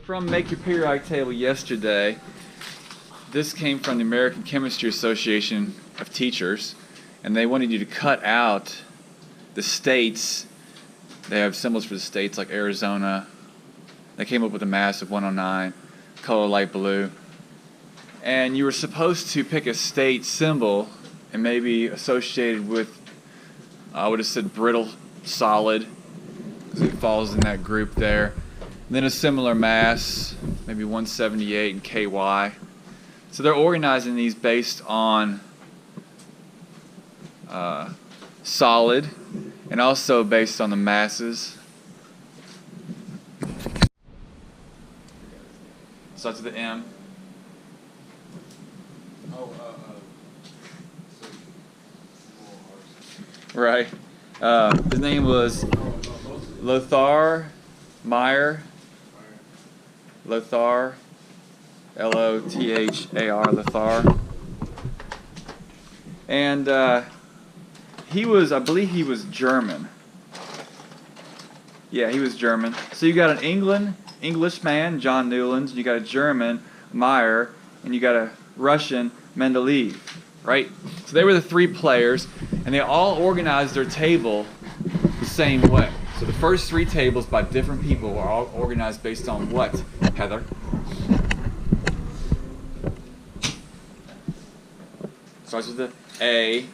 From Make Your Periodic Table yesterday, this came from the American Chemistry Association of Teachers, and they wanted you to cut out the states. They have symbols for the states like Arizona. They came up with a mass of 109, color light blue. And you were supposed to pick a state symbol and maybe associated with, I would have said brittle solid, because it falls in that group there. And then a similar mass, maybe 178 and KY. So they're organizing these based on solid and also based on the masses. Starts with the M. Right. His name was Lothar Meyer. Lothar. Lothar. Lothar. And he was, I believe he was German. Yeah, he was German. So you got an English man, John Newlands, you got a German, Meyer, and you got a Russian, Mendeleev, right? So they were the three players, and they all organized their table the same way. So the first three tables by different people are all organized based on what, Heather? Starts with the A.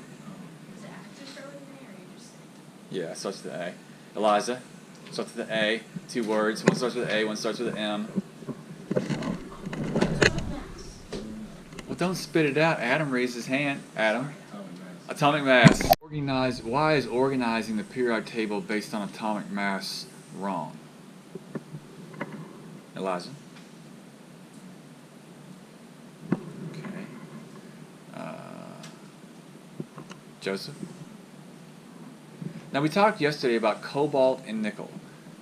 Yeah, starts with the A. Eliza, starts with the A. 2 words. One starts with the A, one starts with the M. Well, don't spit it out. Adam raised his hand. Adam. Atomic mass. Why is organizing the periodic table based on atomic mass wrong? Eliza. Okay. Joseph. Now we talked yesterday about cobalt and nickel.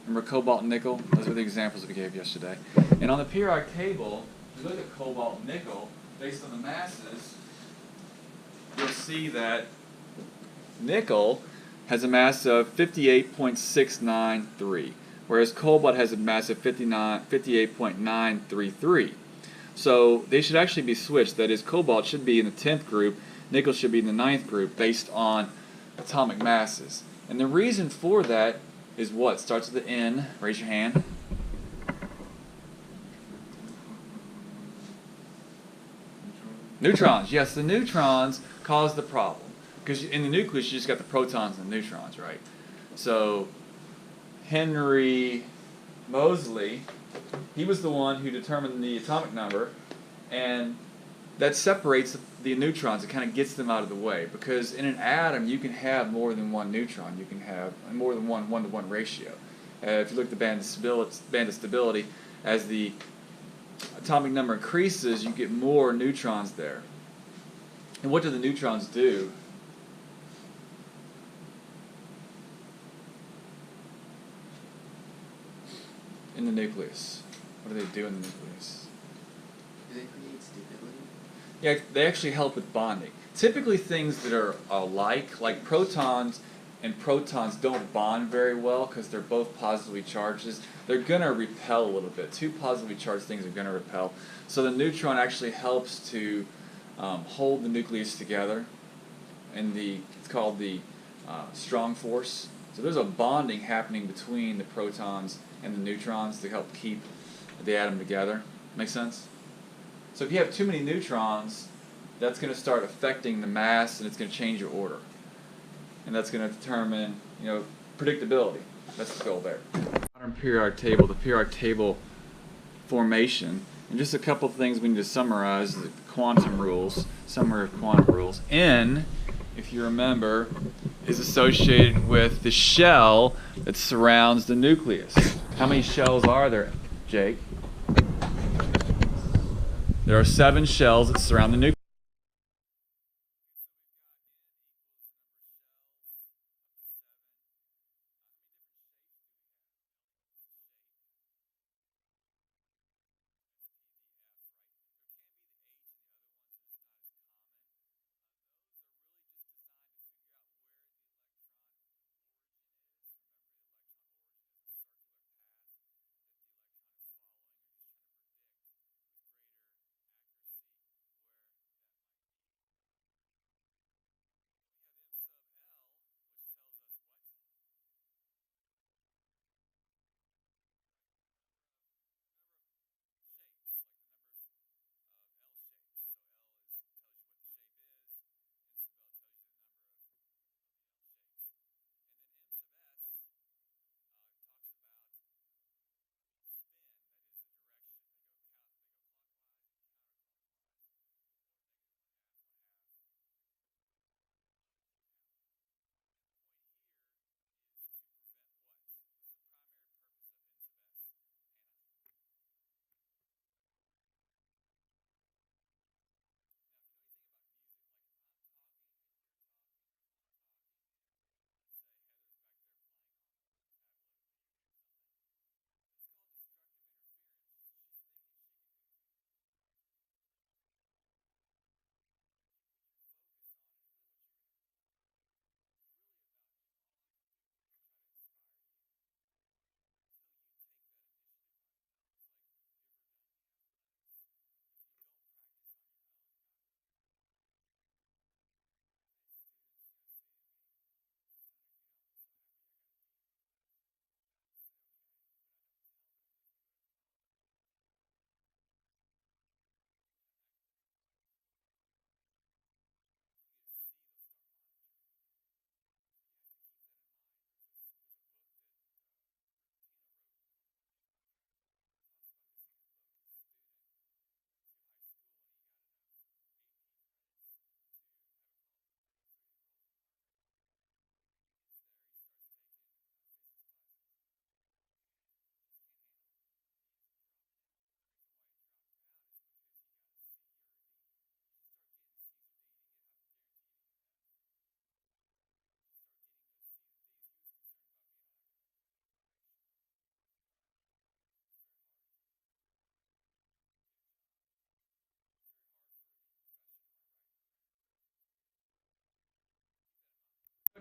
Remember cobalt and nickel? Those were the examples we gave yesterday. And on the periodic table, if you look at cobalt and nickel, based on the masses, you'll see that nickel has a mass of 58.693, whereas cobalt has a mass of 58.933. So they should actually be switched. That is, cobalt should be in the 10th group, nickel should be in the 9th group based on atomic masses. And the reason for that is what? Starts with the N. Raise your hand. Neutrons. Yes, the neutrons cause the problem. Because in the nucleus, you just got the protons and the neutrons, right? So Henry Moseley, he was the one who determined the atomic number, and that separates the neutrons. It kind of gets them out of the way. Because in an atom, you can have more than one neutron. You can have more than one one-to-one ratio. If you look at the band of stability, as the atomic number increases, you get more neutrons there. And what do the neutrons do? In the nucleus. What do they do in the nucleus? Do they create stability? Yeah, they actually help with bonding. Typically things that are alike, like protons and protons don't bond very well because they're both positively charged. They're going to repel a little bit. Two positively charged things are going to repel. So the neutron actually helps to hold the nucleus together, and it's called the strong force. So there's a bonding happening between the protons and the neutrons to help keep the atom together. Make sense? So if you have too many neutrons, that's going to start affecting the mass, and it's going to change your order. And that's going to determine, predictability. That's the goal there. Modern periodic table, the periodic table formation, and just a couple of things we need to summarize: the quantum rules, summary of quantum rules. N, if you remember, is associated with the shell that surrounds the nucleus. How many shells are there, Jake? There are 7 shells that surround the nucleus.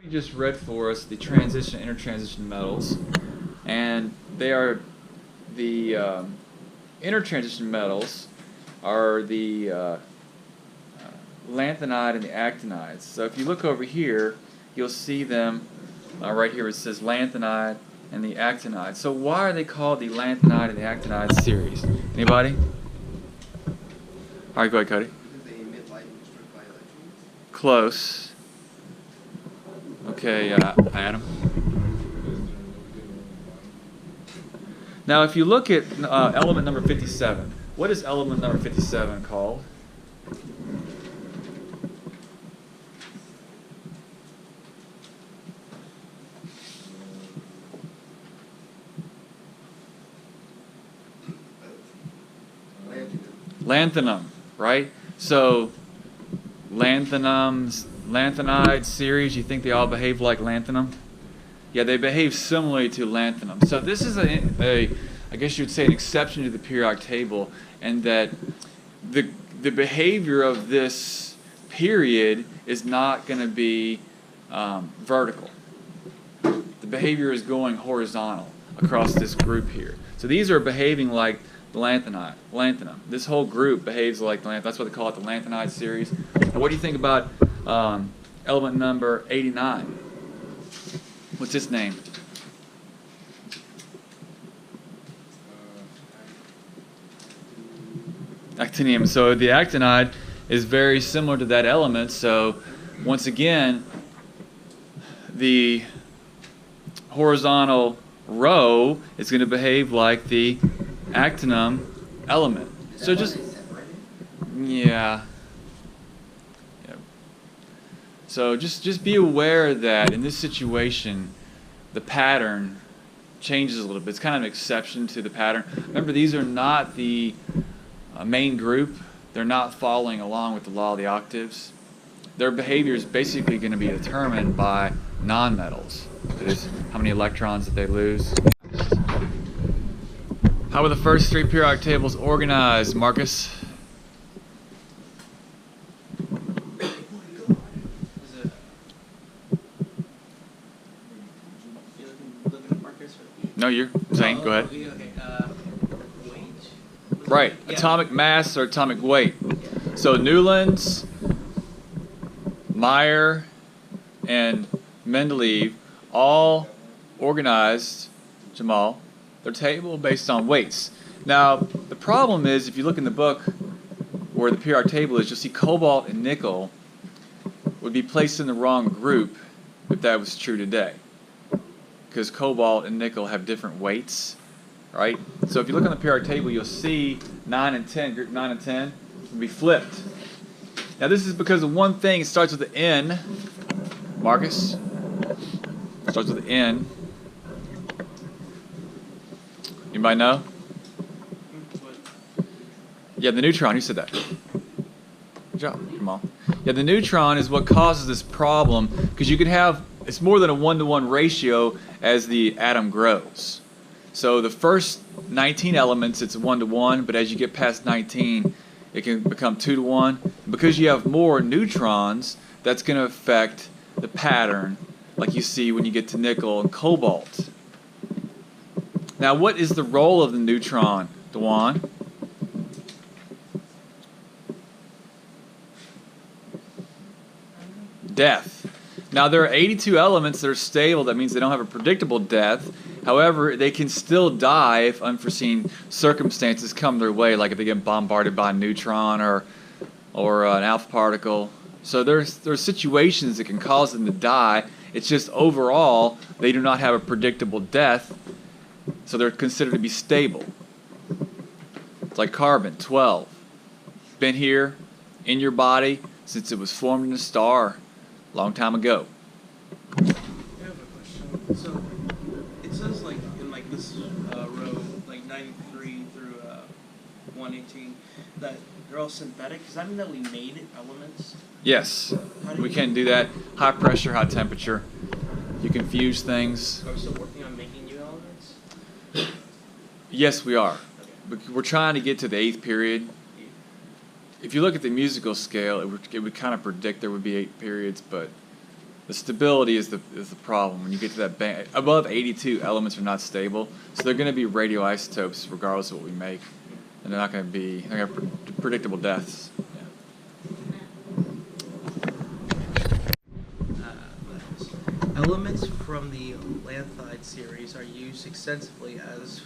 You just read for us the transition and intertransition metals, and they are the intertransition metals are the lanthanide and the actinides. So if you look over here, you'll see them right here. It says lanthanide and the actinide. So why are they called the lanthanide and the actinide series? Anybody? All right, go ahead, Cody. Because they emit light and destroy by electrons? Close. Okay, Adam. Now, if you look at element number 57, what is element number 57 called? Lanthanum, right? So, lanthanide series, you think they all behave like lanthanum? Yeah, they behave similarly to lanthanum. So this is I guess you would say, an exception to the periodic table, and that the behavior of this period is not going to be vertical. The behavior is going horizontal across this group here. So these are behaving like the lanthanum. This whole group behaves like the lanthanum. That's what they call it, the lanthanide series. Now, what do you think about element number 89? What's its name? Actinium. So the actinide is very similar to that element. So once again, the horizontal row is going to behave like the actinum element. So just yeah. So just be aware that in this situation, the pattern changes a little bit. It's kind of an exception to the pattern. Remember, these are not the main group. They're not following along with the law of the octaves. Their behavior is basically going to be determined by nonmetals. That is, how many electrons did they lose? How were the first three periodic tables organized, Marcus? No, you're saying. Go ahead. Okay. Weight? Right. Yeah. Atomic mass or atomic weight. So Newlands, Meyer, and Mendeleev all organized, Jamal, their table based on weights. Now, the problem is, if you look in the book where the periodic table is, you'll see cobalt and nickel would be placed in the wrong group if that was true today, because cobalt and nickel have different weights, right? So if you look on the periodic table, you'll see 9 and 10, group 9 and 10, will be flipped. Now this is because of one thing. It starts with the N. Marcus? It starts with the N. Anybody know? Yeah, the neutron. Who said that? Good job. Come on. Yeah, the neutron is what causes this problem, because you can have, it's more than a 1-to-1 ratio as the atom grows. So the first 19 elements, it's 1-to-1, but as you get past 19, it can become 2-to-1. Because you have more neutrons, that's going to affect the pattern, like you see when you get to nickel and cobalt. Now, what is the role of the neutron, Dewan? Death. Now, there are 82 elements that are stable. That means they don't have a predictable death. However, they can still die if unforeseen circumstances come their way, like if they get bombarded by a neutron or an alpha particle. So there's situations that can cause them to die. It's just overall, they do not have a predictable death, so they're considered to be stable. It's like carbon, 12. Been here in your body since it was formed in a star a long time ago. I have a question. So it says like in like this row, like 93 through 118, that they're all synthetic. Does that mean that we made elements? Yes, we can do that. High pressure, high temperature. You can fuse things. Are we still working on making new elements? Yes, we are. Okay. We're trying to get to the 8th period. If you look at the musical scale, it would kind of predict there would be 8 periods, but The stability is the problem. When you get to that band, above 82, elements are not stable, so they're going to be radioisotopes regardless of what we make, and they're going to have predictable deaths. Elements from the lanthide series are used extensively as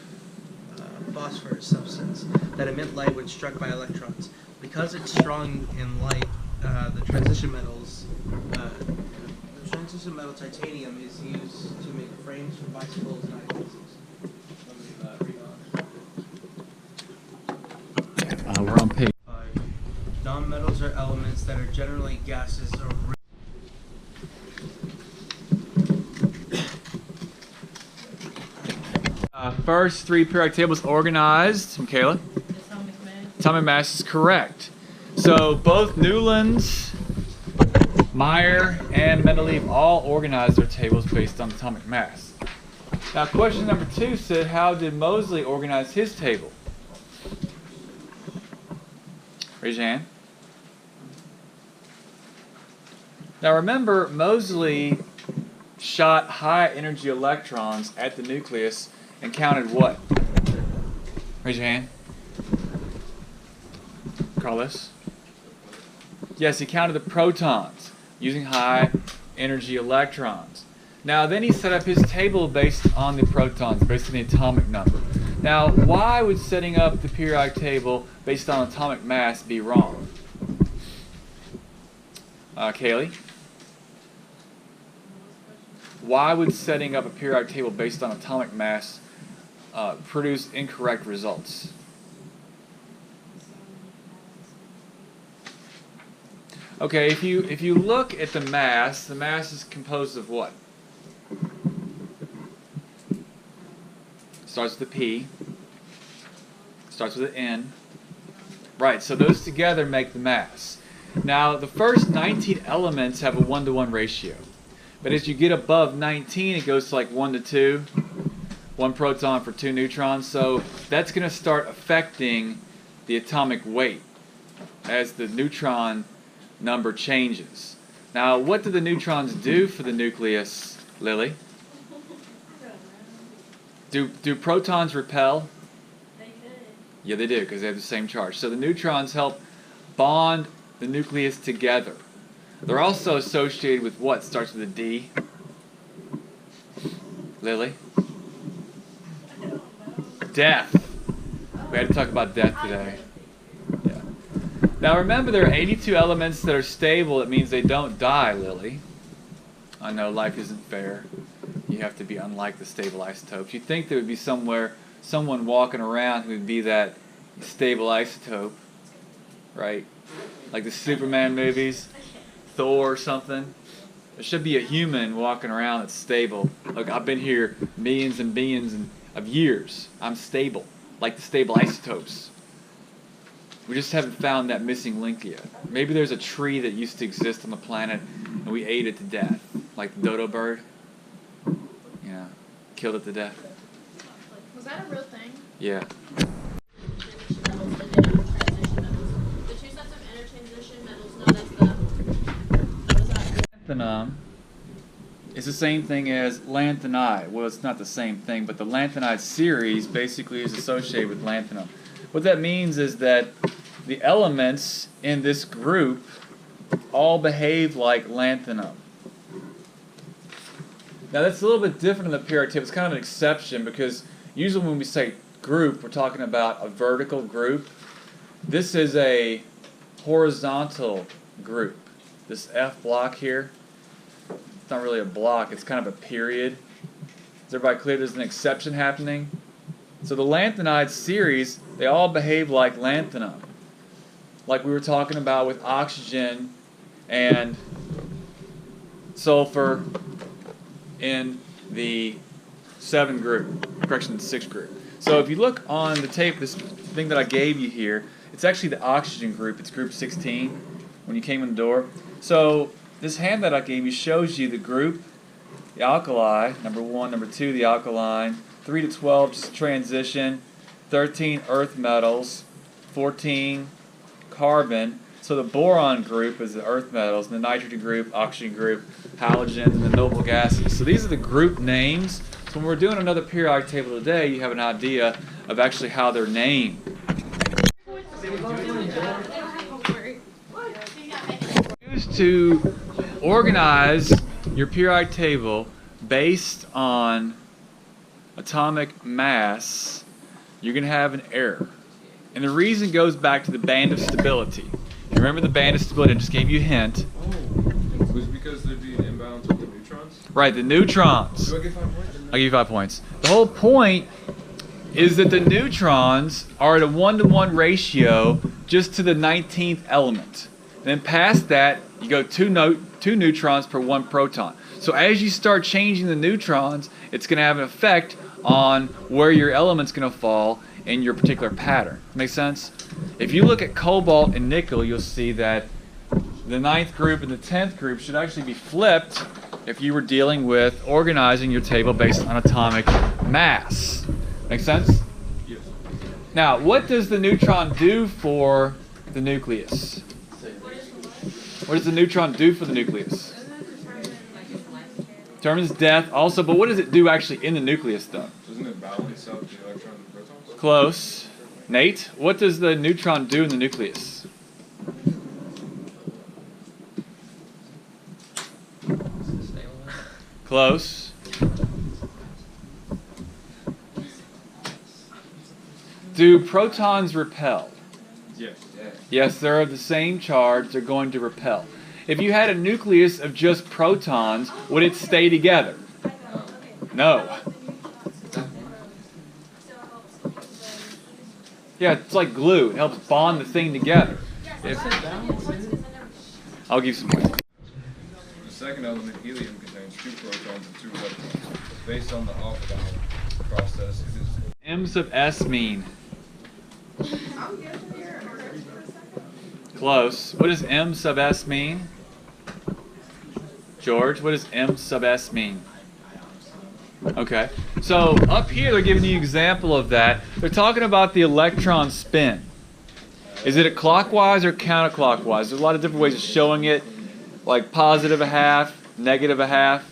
phosphorus substance that emit light when struck by electrons. Because it's strong in light, the transition metal titanium is used to make frames for bicycles and eyeglasses. We're on page. Non-metals are elements that are generally gases or First three periodic tables organized. Michaela? Atomic mass is correct. So both Newlands, Meyer, and Mendeleev all organized their tables based on atomic mass. Now question number 2 said, how did Moseley organize his table? Raise your hand. Now remember, Moseley shot high energy electrons at the nucleus and counted what? Raise your hand. Carlos? Yes, he counted the protons using high energy electrons. Now then he set up his table based on the protons, based on the atomic number. Now why would setting up the periodic table based on atomic mass be wrong? Kaylee? Why would setting up a periodic table based on atomic mass produce incorrect results? Okay, if you look at the mass is composed of what? Starts with a P, starts with an N. Right, so those together make the mass. Now, the first 19 elements have a 1-to-1 ratio. But as you get above 19, it goes to like 1 to 2. 1 proton for 2 neutrons. So that's going to start affecting the atomic weight as the neutron number changes. Now, what do the neutrons do for the nucleus, Lily? Do protons repel? They could. Yeah, they do, because they have the same charge. So the neutrons help bond the nucleus together. They're also associated with what starts with a D? Lily? Death. We had to talk about death today. Yeah. Now remember, there are 82 elements that are stable. It means they don't die, Lily. I know life isn't fair. You have to be unlike the stable isotopes. You'd think there would be someone walking around who would be that stable isotope, right? Like the Superman movies, Thor or something. There should be a human walking around that's stable. Look, I've been here millions and billions of years. I'm stable, like the stable isotopes. We just haven't found that missing link yet. Maybe there's a tree that used to exist on the planet and we ate it to death, like the dodo bird. Yeah, killed it to death. Was that a real thing? Yeah. The two sets of intertransition metals known as the... What was that? Lanthanum is the same thing as lanthanide. Well, it's not the same thing, but the lanthanide series basically is associated with lanthanum. What that means is that the elements in this group all behave like lanthanum. Now that's a little bit different in the periodic table. It's kind of an exception because usually when we say group, we're talking about a vertical group. This is a horizontal group. This F block here, it's not really a block, it's kind of a period. Is everybody clear there's an exception happening? So the lanthanide series, they all behave like lanthanum. Like we were talking about with oxygen and sulfur in the 6 group. So if you look on the tape, this thing that I gave you here, it's actually the oxygen group. It's group 16 when you came in the door. So this handout I gave you shows you the group, the alkali, number 1, number 2, the alkaline, 3 to 12, just transition, 13 earth metals, 14 carbon. So the boron group is the earth metals, and the nitrogen group, oxygen group, halogens, and the noble gases. So these are the group names. So when we're doing another periodic table today, you have an idea of actually how they're named. Used to organize your periodic table based on atomic mass, you're going to have an error. And the reason goes back to the band of stability. You remember the band of stability? I just gave you a hint. It was because there'd be an imbalance with the neutrons? Right, the neutrons. Do I get 5 points? I'll give you 5 points. The whole point is that the neutrons are at a 1-to-1 ratio just to the 19th element. And then past that, you go two neutrons per 1 proton. So as you start changing the neutrons, it's going to have an effect on where your element's going to fall in your particular pattern. Make sense? If you look at cobalt and nickel, you'll see that the 9th group and the 10th group should actually be flipped if you were dealing with organizing your table based on atomic mass. Make sense? Yes. Now, what does the neutron do for the nucleus? What does the neutron do for the nucleus? Determines death also, but what does it do actually in the nucleus though? Doesn't it balance out the electrons and protons? Close. Nate, what does the neutron do in the nucleus? Close. Do protons repel? Yes. Yes, they're of the same charge, they're going to repel. If you had a nucleus of just protons, would it stay together? No. Yeah, it's like glue. It helps bond the thing together. I'll give you some points. The second element, helium, contains 2 protons and 2 electrons. Based on the off-bound process, it is... M sub S mean? Close. What does M sub S mean? George, what does M sub S mean? Okay. So up here they're giving you an example of that. They're talking about the electron spin. Is it a clockwise or counterclockwise? There's a lot of different ways of showing it, like positive a half, negative a half.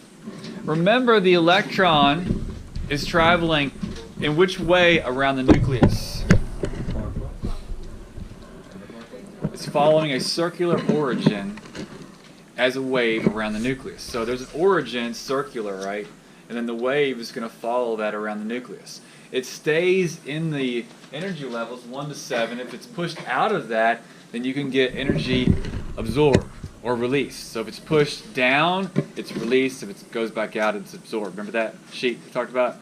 Remember, the electron is traveling in which way around the nucleus? It's following a circular origin as a wave around the nucleus. So there's an origin, circular, right? And then the wave is going to follow that around the nucleus. It stays in the energy levels 1 to 7. If it's pushed out of that, then you can get energy absorbed or released. So if it's pushed down, it's released. If it goes back out, it's absorbed. Remember that sheet we talked about?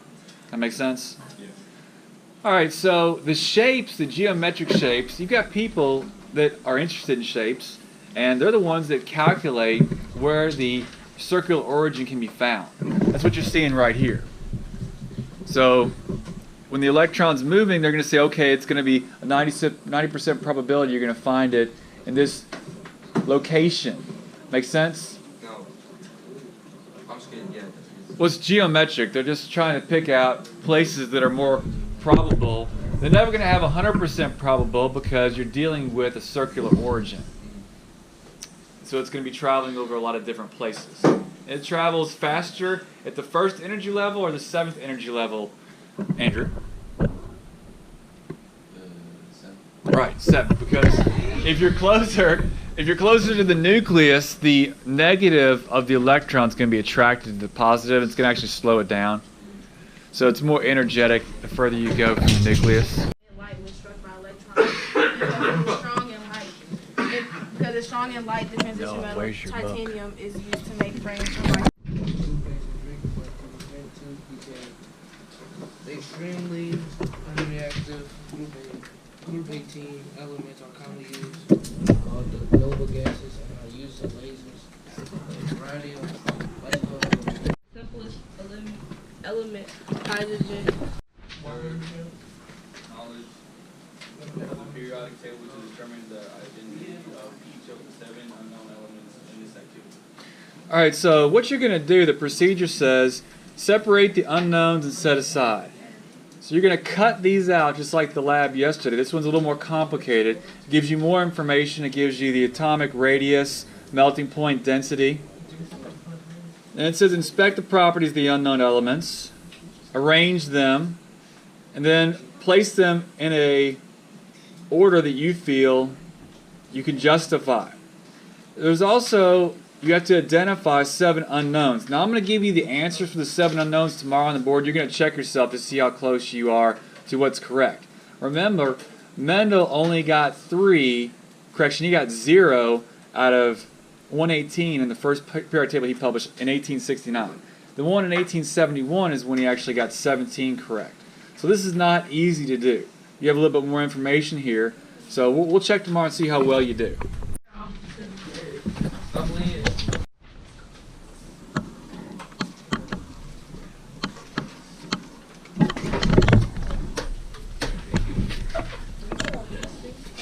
That makes sense? Yeah. All right, so the shapes, the geometric shapes, you've got people that are interested in shapes, and they're the ones that calculate where the circular origin can be found. That's what you're seeing right here. So when the electron's moving, they're going to say, okay, it's going to be a 90% probability you're going to find it in this location. Make sense? No. I'm just kidding, yeah. Well, it's geometric. They're just trying to pick out places that are more probable. They're never going to have 100% probable because you're dealing with a circular origin. So it's going to be traveling over a lot of different places. It travels faster at the 1st energy level or the 7th energy level, Andrew? 7. Right, 7. Because if you're closer to the nucleus, the negative of the electron is going to be attracted to the positive. It's going to actually slow it down. So it's more energetic the further you go from the nucleus. Light was struck by electrons. It's strong and light. Because it's strong and light, the transition metal titanium is used to make frames for light. The extremely unreactive group 18 elements are commonly used. The noble gases are used in lasers. Radii, Simplest element, hydrogen. Knowledge of the periodic table to determine the identity of each of the 7 unknown elements in this activity. All right, so what you're going to do, the procedure says, separate the unknowns and set aside. So you're going to cut these out just like the lab yesterday. This one's a little more complicated. It gives you more information. It gives you the atomic radius, melting point, density. And it says inspect the properties of the unknown elements, arrange them, and then place them in a order that you feel you can justify. There's also, you have to identify 7 unknowns. Now I'm going to give you the answers for the 7 unknowns tomorrow on the board. You're going to check yourself to see how close you are to what's correct. Remember, Mendel only got 3, correction, he got 0 out of 118 in the first periodic table he published in 1869. The one in 1871 is when he actually got 17 correct. So this is not easy to do. You have a little bit more information here. So we'll check tomorrow and see how well you do.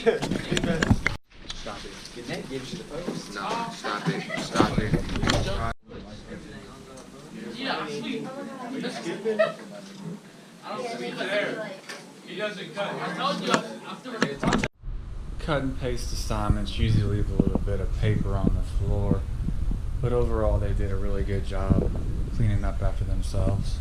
Stop it. Your neck gives you the pose. No, stop it. Stop it. Yeah, sweet. I don't see there. He doesn't cut. I told you after. Cut and paste assignments usually leave a little bit of paper on the floor, but overall they did a really good job cleaning up after themselves.